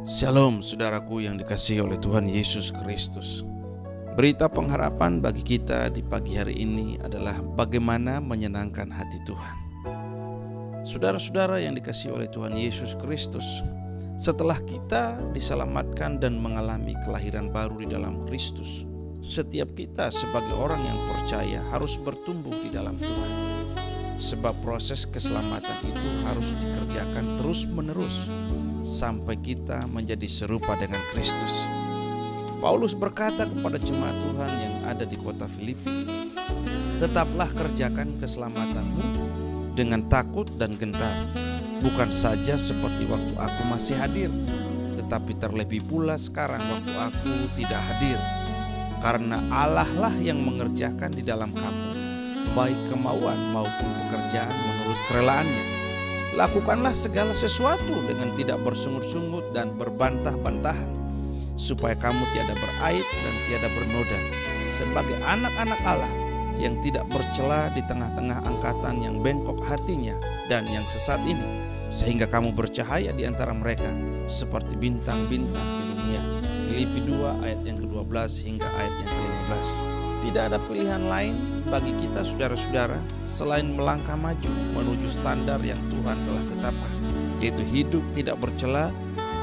Shalom saudaraku yang dikasihi oleh Tuhan Yesus Kristus. Berita pengharapan bagi kita di pagi hari ini adalah bagaimana menyenangkan hati Tuhan. Saudara-saudara yang dikasihi oleh Tuhan Yesus Kristus, setelah kita diselamatkan dan mengalami kelahiran baru di dalam Kristus, setiap kita sebagai orang yang percaya harus bertumbuh di dalam Tuhan. Sebab proses keselamatan itu harus dikerjakan terus-menerus sampai kita menjadi serupa dengan Kristus. Paulus berkata kepada jemaat Tuhan yang ada di kota Filipi, "Tetaplah kerjakan keselamatanmu dengan takut dan gentar, bukan saja seperti waktu aku masih hadir, tetapi terlebih pula sekarang waktu aku tidak hadir. Karena Allah lah yang mengerjakan di dalam kamu, baik kemauan maupun pekerjaan menurut kerelaannya. Lakukanlah segala sesuatu dengan tidak bersungut-sungut dan berbantah-bantahan, supaya kamu tiada beraib dan tiada bernoda, sebagai anak-anak Allah yang tidak bercela di tengah-tengah angkatan yang bengkok hatinya dan yang sesat ini, sehingga kamu bercahaya di antara mereka seperti bintang-bintang di dunia." Filipi 2 ayat yang ke-12 hingga ayat yang ke-15. Tidak ada pilihan lain bagi kita saudara-saudara selain melangkah maju menuju standar yang Tuhan telah tetapkan, yaitu hidup tidak bercela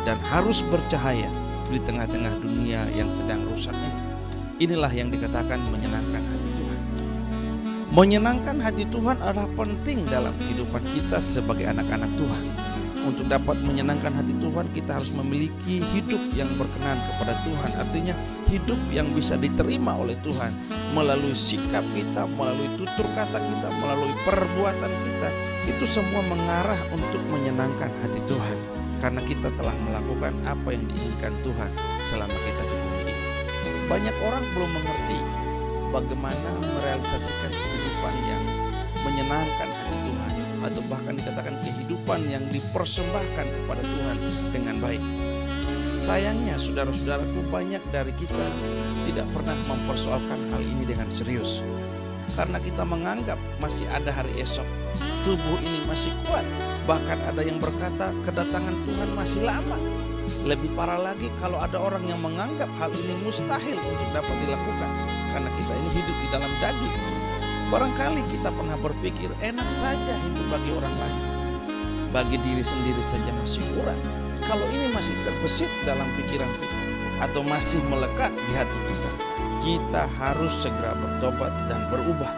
dan harus bercahaya di tengah-tengah dunia yang sedang rusak ini. Inilah yang dikatakan menyenangkan hati Tuhan. Menyenangkan hati Tuhan adalah penting dalam kehidupan kita sebagai anak-anak Tuhan. Untuk dapat menyenangkan hati Tuhan, kita harus memiliki hidup yang berkenan kepada Tuhan. Artinya hidup yang bisa diterima oleh Tuhan melalui sikap kita, melalui tutur kata kita, melalui perbuatan kita. Itu semua mengarah untuk menyenangkan hati Tuhan, karena kita telah melakukan apa yang diinginkan Tuhan selama kita di bumi ini. Banyak orang belum mengerti bagaimana merealisasikan kehidupan yang menyenangkan hati Tuhan, atau bahkan dikatakan kehidupan yang dipersembahkan kepada Tuhan dengan baik. Sayangnya saudara-saudaraku, banyak dari kita tidak pernah mempersoalkan hal ini dengan serius, karena kita menganggap masih ada hari esok, tubuh ini masih kuat. Bahkan ada yang berkata kedatangan Tuhan masih lama. Lebih parah lagi kalau ada orang yang menganggap hal ini mustahil untuk dapat dilakukan, karena kita ini hidup di dalam daging. Barangkali kita pernah berpikir enak saja hidup bagi orang lain, bagi diri sendiri saja masih kurang. Kalau ini masih terbesit dalam pikiran kita atau masih melekat di hati kita, kita harus segera bertobat dan berubah.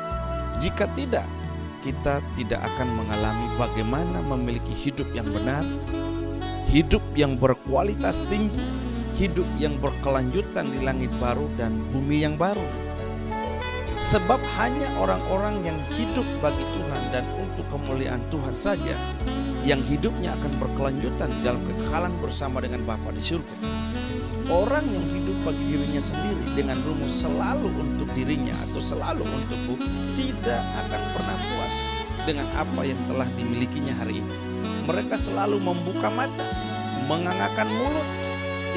Jika tidak, kita tidak akan mengalami bagaimana memiliki hidup yang benar, hidup yang berkualitas tinggi, hidup yang berkelanjutan di langit baru dan bumi yang baru. Sebab hanya orang-orang yang hidup bagi Tuhan dan untuk kemuliaan Tuhan saja yang hidupnya akan berkelanjutan di dalam kekekalan bersama dengan Bapa di surga. Orang yang hidup bagi dirinya sendiri dengan rumus selalu untuk dirinya atau selalu untukku, tidak akan pernah puas dengan apa yang telah dimilikinya hari ini. Mereka selalu membuka mata, mengangakkan mulut,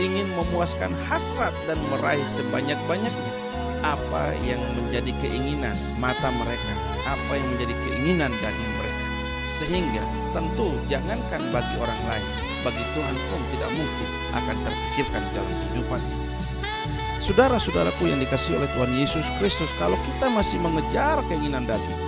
ingin memuaskan hasrat dan meraih sebanyak-banyaknya apa yang menjadi keinginan mata mereka, apa yang menjadi keinginan daging mereka. Sehingga tentu jangankan bagi orang lain, bagi Tuhan pun tidak mungkin akan terpikirkan dalam kehidupan. Saudara-saudaraku yang dikasihi oleh Tuhan Yesus Kristus, kalau kita masih mengejar keinginan daging,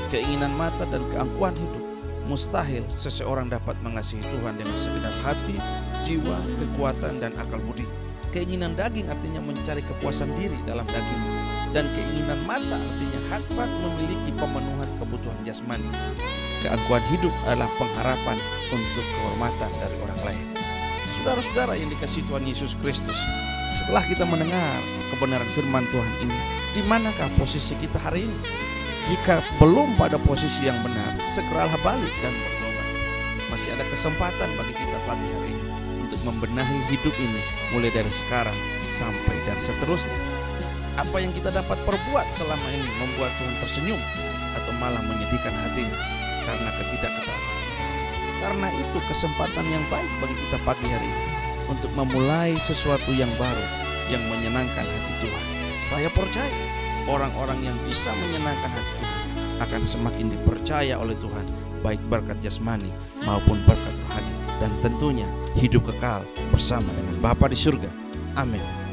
keinginan mata dan keangkuhan hidup, mustahil seseorang dapat mengasihi Tuhan dengan segenap hati, jiwa, kekuatan, dan akal budi. Keinginan daging artinya mencari kepuasan diri dalam daging, dan keinginan mata artinya hasrat memiliki pemenuhan kebutuhan jasmani. Keangkuhan hidup adalah pengharapan untuk kehormatan dari orang lain. Saudara-saudara yang dikasihi Tuhan Yesus Kristus, setelah kita mendengar kebenaran firman Tuhan ini, di manakah posisi kita hari ini? Jika belum pada posisi yang benar, segeralah balik dan bertobat. Masih ada kesempatan bagi kita pagi hari ini untuk membenahi hidup ini mulai dari sekarang sampai dan seterusnya. Apa yang kita dapat perbuat selama ini membuat Tuhan tersenyum atau malah menyedihkan hatinya karena ketidakketaatan. Karena itu kesempatan yang baik bagi kita pagi hari ini untuk memulai sesuatu yang baru yang menyenangkan hati Tuhan. Saya percaya orang-orang yang bisa menyenangkan hati Tuhan akan semakin dipercaya oleh Tuhan, baik berkat jasmani maupun berkat rohani. dan tentunya hidup kekal bersama dengan Bapa di surga. Amin.